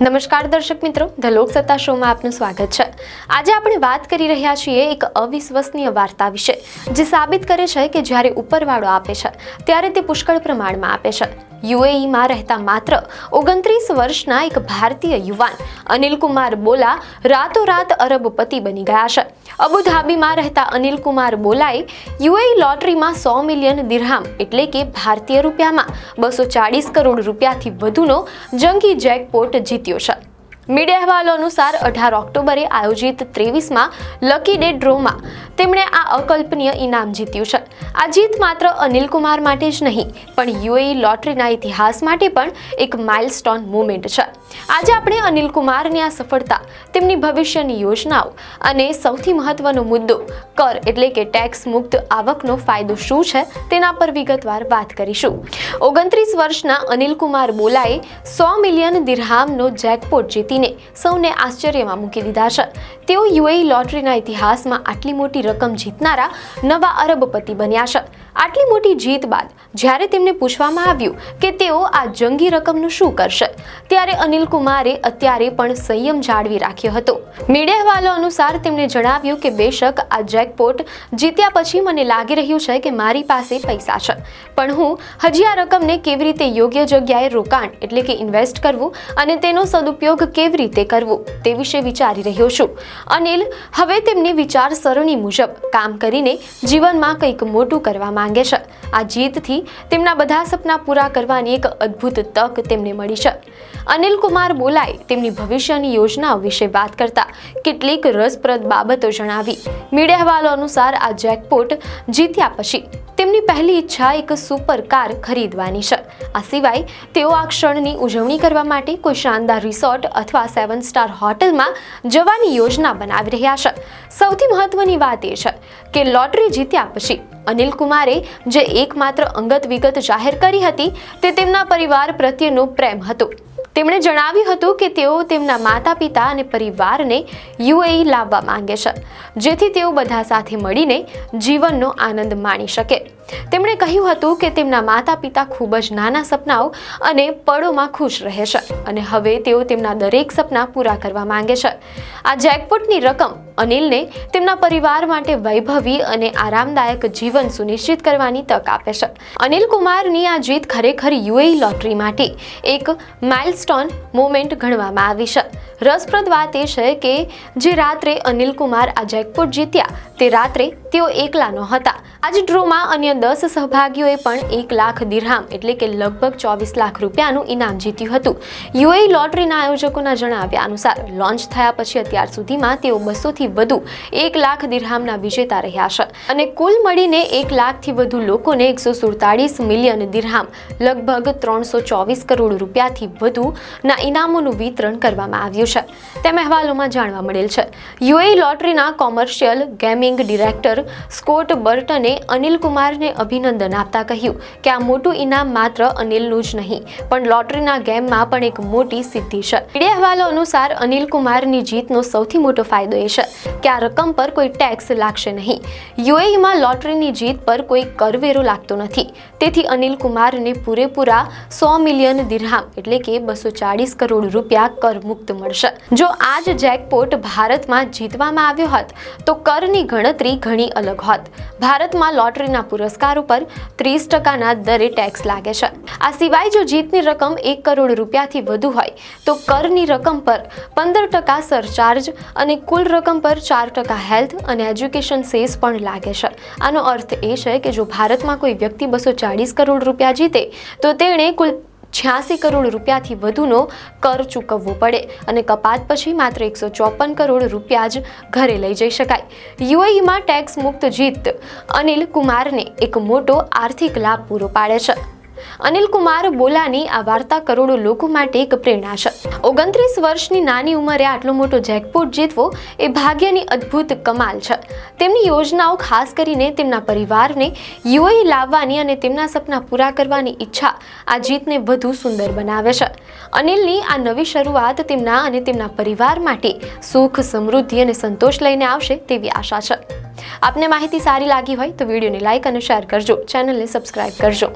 નમસ્કાર દર્શક મિત્રો, ધ લોકસત્તા શોમાં આપનું સ્વાગત છે। આજે આપણે વાત કરી રહ્યા છીએ એક અવિશ્વસનીય વાર્તા વિશે, જે સાબિત કરે છે કે જ્યારે ઉપરવાળો આપે છે ત્યારે તે પુષ્કળ પ્રમાણમાં આપે છે। યુએઈમાં રહેતા માત્ર 29 વર્ષના એક ભારતીય યુવાન અનિલ કુમાર બોલા રાતોરાત અરબપતિ બની ગયા છે। અબુધાબીમાં રહેતા અનિલ કુમાર બોલાએ યુએઈ લોટરીમાં 100 મિલિયન દિરહામ એટલે કે ભારતીય રૂપિયામાં 240 કરોડ રૂપિયાથી વધુનો જંગી જેકપોટ જીત્યો છે। મીડિયા અહેવાલો અનુસાર 18 ઓક્ટોબરે આયોજિત 23માં લકી ડે ડ્રોમાં તેમણે આ અકલ્પનીય ઇનામ જીત્યું છે। આ જીત માત્ર અનિલ કુમાર માટે જ નહીં, પણ યુએઈ લોટરીના ઇતિહાસ માટે પણ એક માઇલસ્ટોન મોમેન્ટ છે। આજે આપણે અનિલ કુમારની આ સફળતા, તેમની ભવિષ્યની યોજનાઓ અને સૌથી મહત્વનો મુદ્દો કર એટલે કે ટેક્સ મુક્ત આવકનો ફાયદો શું છે તેના પર વિગતવાર વાત કરીશું। 29 વર્ષના અનિલ કુમાર બોલાએ 100 મિલિયન દિરહામનો જેકપોટ જીતીને સૌને આશ્ચર્યમાં મૂકી દીધા છે। તેઓ યુએઈ લોટરીના ઇતિહાસમાં આટલી મોટી રકમ જીતનારા નવા અરબપતિ બન્યા છે। આટલી મોટી જીત બાદ જ્યારે તેમને પૂછવામાં આવ્યું કે તેઓ આ જંગી રકમનું શું કરશે, ત્યારે અનિલ કુમારે અત્યારે પણ સંયમ જાળવી રાખ્યો હતો। મીડિયા અહેવાલો અનુસાર તેમણે જણાવ્યું કે બેશક આ જેકપોટ જીત્યા પછી મને લાગી રહ્યું છે કે મારી પાસે પૈસા છે, પણ હું હજી આ રકમને કેવી રીતે યોગ્ય જગ્યાએ રોકાણ એટલે કે ઇન્વેસ્ટ કરવું અને તેનો સદુપયોગ કેવી રીતે કરવું તે વિશે વિચારી રહ્યો છું। અનિલ હવે તેમની વિચારસરણી મુજબ કામ કરીને જીવનમાં કંઈક મોટું કરવા માંગે છે। આ જીતથી તેમના બધા સપના પૂરા કરવાની એક અદ્ભુત તક તેમને મળી છે। અનિલ કુમાર બોલાએ તેમની ભવિષ્યની યોજનાઓ વિશે વાત કરતા કેટલીક રસપ્રદ બાબતો જણાવી। મીડિયા અહેવાલો અનુસાર આ જેકપોટ જીત્યા પછી તેમની પહેલી ઈચ્છા એક સુપર કાર ખરીદવાની છે। આ સિવાય તેઓ આ ક્ષણની ઉજવણી કરવા માટે કોઈ શાનદાર રિસોર્ટ અથવા 7 સ્ટાર હોટલમાં જવાની યોજના બનાવી રહ્યા છે। સૌથી મહત્વની વાત એ છે કે લોટરી જીત્યા પછી અનિલ કુમારે જે એકમાત્ર અંગત વિગત જાહેર કરી હતી તે તેમના પરિવાર પ્રત્યેનો પ્રેમ હતો। તેમણે જણાવ્યું હતું કે તેઓ તેમના માતા પિતા અને પરિવારને યુએઈ લાવવા માંગે છે, જેથી તેઓ બધા સાથે મળીને જીવનનો આનંદ માણી શકે। તેમણે કહ્યું હતું કે તેમના માતા પિતા ખૂબ જ નાના સપનાઓ અને પળોમાં ખુશ રહે છે અને હવે તેઓ તેમના દરેક સપના પૂરા કરવા માંગે છે। આ જેકપોટની રકમ અનિલને તેમના પરિવાર માટે વૈભવી અને આરામદાયક જીવન સુનિશ્ચિત કરવાની તક આપે છે। અનિલ કુમારની આ જીત ખરેખર યુએઈ લોટરી માટે એક માઇલસ્ટોન મોમેન્ટ ગણવામાં આવી છે। રસપ્રદ વાત એ છે કે જે રાત્રે અનિલ કુમાર આ જેકપોટ જીત્યા તે રાત્રે તેઓ એકલા નહોતા। આજ ડ્રોમાં અન્ય 10 સહભાગીઓએ પણ 1 લાખ દિરહામ એટલે કે લગભગ 24 લાખ રૂપિયાનું ઇનામ જીત્યું હતું। યુએઈ લોટરીના આયોજકોના જણાવ્યા અનુસાર લોન્ચ થયા પછી અત્યાર સુધીમાં તેઓ 200 થી વધુ 1 લાખ દિરહામના વિજેતા રહ્યા છે અને કુલ મળીને 1 લાખથી વધુ લોકોને 147 મિલિયન દિરહામ લગભગ 324 કરોડ રૂપિયાથી વધુના ઇનામોનું વિતરણ કરવામાં આવ્યું છે, તેમ અહેવાલોમાં જાણવા મળેલ છે। યુએઈ લોટરીના કોમર્શિયલ ગેમિંગ ડિરેક્ટર સ્કોટ બર્ટને અનિલ કુમારને અભિનંદન આપતા કહ્યું કે આ મોટું ઇનામ માત્ર અનિલનું જ નહીં પણ લોટરીના ગેમમાં પણ એક મોટી સિદ્ધિ છે। મીડિયા અહેવાલો અનુસાર અનિલ કુમારની જીતનો સૌથી મોટો ફાયદો એ છે કે આ રકમ પર કોઈ ટેક્સ લાગશે નહીં। યુએઈમાં લોટરીની જીત પર કોઈ કરવેરો લાગતો નથી, તેથી અનિલ કુમારને પૂરેપૂરા 100 મિલિયન દિરહામ એટલે કે 240 કરોડ રૂપિયા કર મુક્ત મળશે। જો આ જ જેકપોટ ભારતમાં જીતવામાં આવ્યો હોત તો કરની ગણતરી ઘણી અલગ હોત। ભારતમાં લોટરીના પુરસ્કાર ઉપર 30%ના દરે ટેક્સ લાગે છે। આ સિવાય જો જીતની રકમ 1 કરોડ રૂપિયાથી વધુ હોય તો કરની રકમ પર 15% સરચાર્જ અને કુલ રકમ પર 4% હેલ્થ અને એજ્યુકેશન સેસ પણ લાગે છે। આનો અર્થ એ છે કે જો ભારતમાં કોઈ વ્યક્તિ 240 કરોડ રૂપિયા જીતે તો તેણે કુલ 86 કરોડ રૂપિયાથી વધુનો કર ચૂકવવો પડે અને કપાત પછી માત્ર 154 કરોડ રૂપિયા જ ઘરે લઈ જઈ શકાય। યુએઈમાં ટેક્સ મુક્ત જીત અનિલ કુમારને એક મોટો આર્થિક લાભ પૂરો પાડે છે। અનિલ કુમાર બોલાની આ વાર્તા કરોડો લોકો માટે એક પ્રેરણા છે। 29 વર્ષની નાની ઉંમરે આટલો મોટો જેકપોટ જીતવો એ ભાગ્યની અદ્ભુત કમાલ છે। તેમની યોજનાઓ ખાસ કરીને તેમના પરિવારને યુએઈ લાવવાની અને તેમના સપના પૂરા કરવાની ઈચ્છા આ જીતને વધુ સુંદર બનાવે છે। અનિલની આ નવી શરૂઆત તેમના અને તેમના પરિવાર માટે સુખ, સમૃદ્ધિ અને સંતોષ લઈને આવશે તેવી આશા છે। આપને માહિતી સારી લાગી હોય તો વિડીયોને લાઈક અને શેર કરજો, ચેનલને સબસ્ક્રાઇબ કરજો।